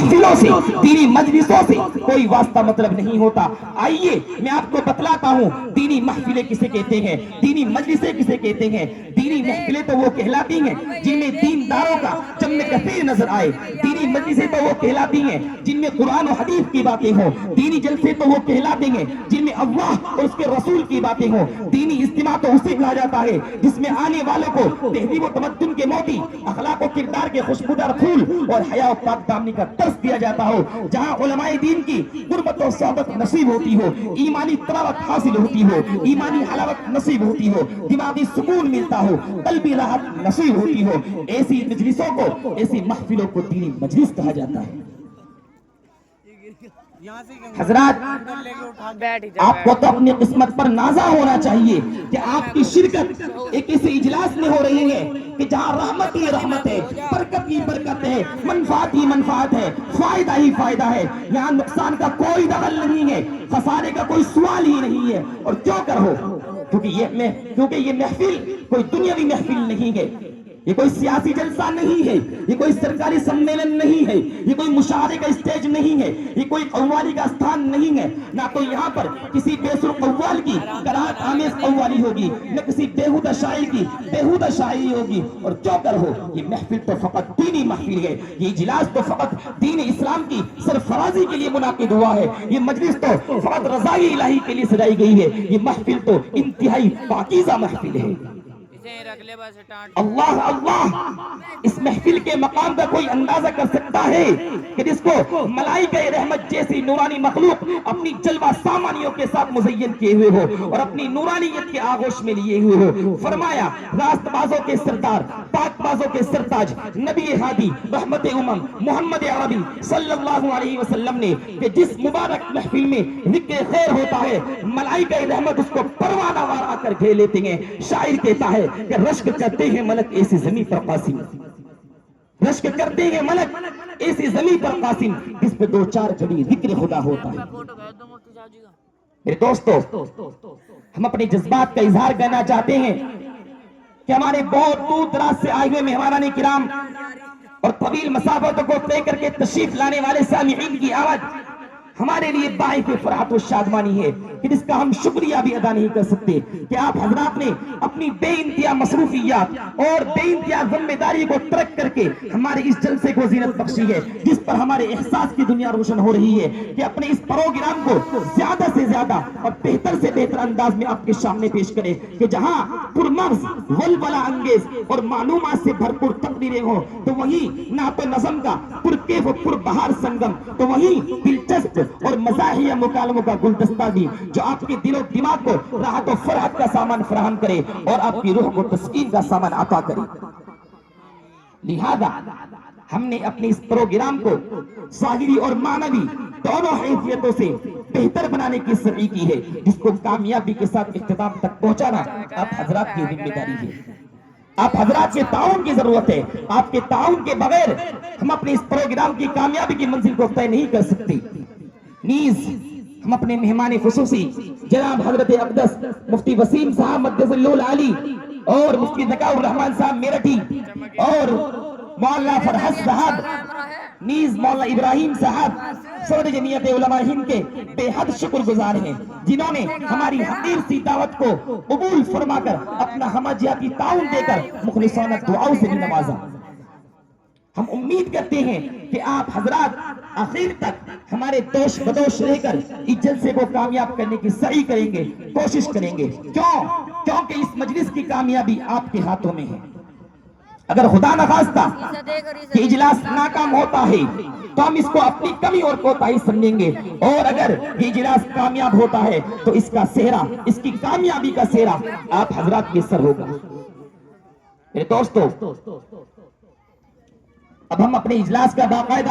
محفلوں سے, دینی مجلسوں سے کوئی واسطہ مطلب نہیں ہوتا. آئیے میں آپ کو بتلاتا ہوں دینی محفلیں کسے کہتے ہیں, دینی مجلسیں کسے کہتے ہیں. دینی محفلیں تو وہ کہلاتی ہیں جن میں دینداروں کا جمع کثیر نظر آئے. دینی مجلسیں تو وہ کہلاتی ہیں جن میں قرآن و حدیث کی باتیں ہوں. دینی جلسے تو وہ کہلاتے ہیں جن میں اللہ اور اس کے رسول کی باتیں ہوں. دینی اجتماع تو اسے کہا جاتا ہے جس میں آنے والوں کو تہذیب و تمدن کے موتی, اخلاق و کردار کے خوشبودار پھول اور حیا و پاک دامنی کا درس دیا جاتا ہو, جہاں علماء دین کی قربت و صحبت نصیب ہوتی ہو, ایمانی تراوت حاصل ہوتی ہو, ایمانی حلاوت نصیب ہوتی ہو, دماغی سکون ملتا ہو, قلبی راحت نصیب ہوتی ہو. ایسی مجلسوں کو, ایسی محفلوں کو دینی مجلس کہا جاتا ہے. حضرات, آپ کو تو اپنی قسمت پر نازا ہونا چاہیے کہ آپ کی شرکت ایک ایسے اجلاس میں ہو رہی ہے کہ جہاں رحمت ہی رحمت ہے, برکت ہی برکت ہے, منفعت ہی منفعت ہے, فائدہ ہی فائدہ ہے. یہاں نقصان کا کوئی دخل نہیں ہے, خسارے کا کوئی سوال ہی نہیں ہے. اور کیوں کرو, کیونکہ یہ محفل کوئی دنیاوی محفل نہیں ہے, یہ کوئی سیاسی جلسہ نہیں ہے, یہ کوئی سرکاری سمیلن نہیں ہے, یہ کوئی مشاعرے کا اسٹیج نہیں ہے, یہ کوئی قوالی کا استھان نہیں ہے. نہ تو یہاں پر کسی بے سر قوال کی کراہت آمیز قوالی ہوگی, نہ کسی بےہودہ شاعر کی بےہودہ شاعری ہوگی. اور کیوں کر ہو, یہ محفل تو فقط دینی محفل ہے, یہ اجلاس تو فقط دین اسلام کی سرفرازی کے لیے منعقد ہوا ہے, یہ مجلس تو فقط رضائی الہی کے لیے سجائی گئی ہے, یہ محفل تو انتہائی پاکیزہ محفل ہے. اللہ اللہ, اس محفل کے مقام کا کوئی اندازہ کر سکتا ہے کہ جس کو ملائکہ رحمت جیسی نورانی مخلوق اپنی جلوہ سامانیوں کے ساتھ مزین کیے ہوئے ہو اور اپنی نورانیت کے آغوش میں لیے ہوئے ہو. فرمایا راست بازوں کے سردار, پاک بازوں کے سرتاج, نبی ہادی, رحمت امم, محمد عربی صلی اللہ علیہ وسلم نے کہ جس مبارک محفل میں ذکر خیر ہوتا ہے, ملائکہ رحمت اس کو پروانہ وار آ کر گھیر لیتے ہیں. شاعر کہتا ہے کہ رشک کرتے ہیں ملک ایسی زمین پر قاسم, رشک کرتے ہیں ملک ایسی زمین پر قاسم, جس پہ دو چار گھڑی ذکر خدا ہوتا ہے. میرے دوستو, ہم اپنے جذبات کا اظہار کرنا چاہتے ہیں کہ ہمارے بہت دور دراز سے آئے ہوئے مہمانان کرام اور طویل مسافتوں کو طے کر کے تشریف لانے والے سامعین کی آواز ہمارے لیے باعث فرحت و شادمانی ہے کہ جس کا ہم شکریہ بھی ادا نہیں کر سکتے کہ آپ حضرات نے اپنی بے انتہا مصروفیات اور بے انتہا ذمہ داری کو ترک کر کے ہمارے اس جلسے کو زینت بخشی ہے, جس پر ہمارے احساس کی دنیا روشن ہو رہی ہے کہ اپنے اس پروگرام کو زیادہ سے زیادہ اور بہتر سے بہتر انداز میں آپ کے سامنے پیش کریں کہ جہاں پرمغز ولولہ انگیز اور معلومات سے بھرپور تقریریں ہوں تو وہیں نعت و نظم کا پرکیف و پربہار سنگم, تو وہیں دلچسپ اور مزاحیہ مکالموں کا گلدستہ بھی جو آپ کے دل و دماغ کو راحت و فرحت کا سامان فراہم کرے اور آپ کی روح کو تسکین کا سامان عطا کرے. لہذا ہم نے اپنے اس پروگرام کو ظاہری اور معنوی دونوں حیثیتوں سے بہتر بنانے کی سعی کی ہے, جس کو کامیابی کے ساتھ اختتام تک پہنچانا آپ حضرات کی ذمہ داری ہے. آپ حضرات کے تعاون کی ضرورت ہے, آپ کے تعاون کے بغیر ہم اپنے اس پروگرام کی کامیابی کی منزل کو طے نہیں کر سکتے. نیز ہم اپنے مہمان خصوصی جناب حضرت اقدس مفتی وسیم صاحب مقدس اللہ العالی اور مفتی ذکاء الرحمان صاحب میرٹھی اور مولانا فرحت صاحب, نیز مولانا ابراہیم صاحب صدر جمعیت علماء ہند کے بے حد شکر گزار ہیں, جنہوں نے ہماری حقیر سی دعوت کو قبول فرما کر اپنا ہمہ جہتی تعاون دے کر مخلصانہ دعاؤں سے بھی نوازا. ہم امید کرتے ہیں کہ آپ حضرات آخر تک ہمارے دوش بدوش رہ کر اس جلسے کو کامیاب کرنے کی سعی کریں گے, کوشش کریں گے. کیونکہ اس مجلس کی کامیابی آپ کے ہاتھوں میں ہے. اگر خدا نخواستہ کہ اجلاس ناکام ہوتا ہے تو ہم اس کو اپنی کمی اور کوتاہی سمجھیں گے, اور اگر یہ اجلاس کامیاب ہوتا ہے تو اس کا سہرا, اس کی کامیابی کا سہرا آپ حضرات کے سر ہوگا. میرے دوستو, اب ہم اپنے اجلاس کا باقاعدہ